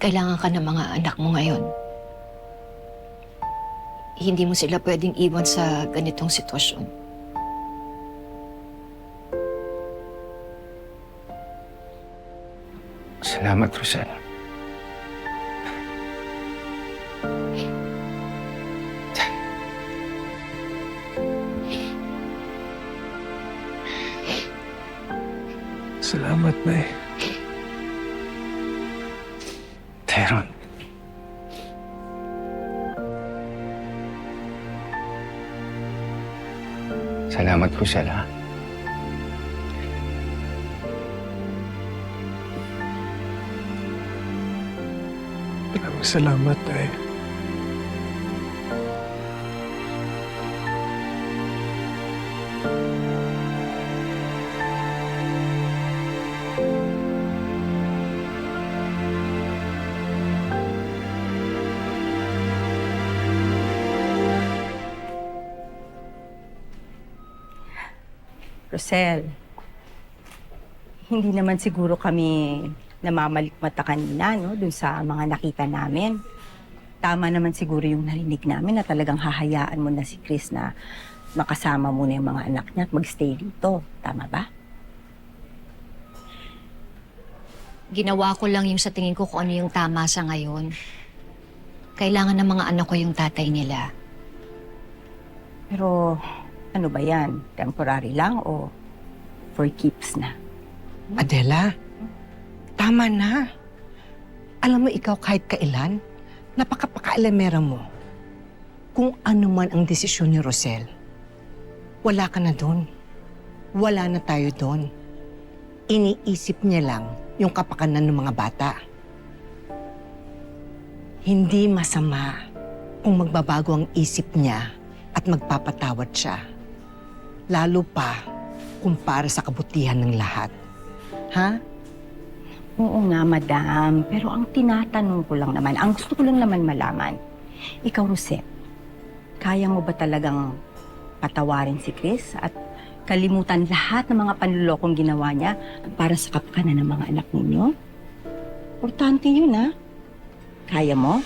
kailangan ka ng mga anak mo ngayon. Hindi mo sila pwedeng iwan sa ganitong sitwasyon. Salamat, Rosel. Salamat, Nay. Teron. Salamat, Rosel, ha? Maraming salamat, Nay. Rosel, hindi naman siguro kami namamalikmata kanina, no? Dun sa mga nakita namin. Tama naman siguro yung narinig namin na talagang hahayaan mo na si Chris na makasama muna yung mga anak niya at magstay dito. Tama ba? Ginawa ko lang yung sa tingin ko kung ano yung tama sa ngayon. Kailangan ng mga anak ko yung tatay nila. Pero ano ba yan? Temporary lang o for keeps na? Adela, tama na. Alam mo ikaw kahit kailan, napakapakaalamera mo. Kung ano man ang desisyon ni Rosel, wala ka na doon. Wala na tayo doon. Iniisip niya lang yung kapakanan ng mga bata. Hindi masama kung magbabago ang isip niya at magpapatawad siya. Lalo pa kung para sa kabutihan ng lahat. Ha? Oo nga, madam. Pero ang tinatanong ko lang naman, ang gusto ko lang naman malaman, ikaw, Rosel, kaya mo ba talagang patawarin si Chris at kalimutan lahat ng mga panlulokong ginawa niya para sa kapakanan ng mga anak ninyo? Importante yun, ha? Kaya mo?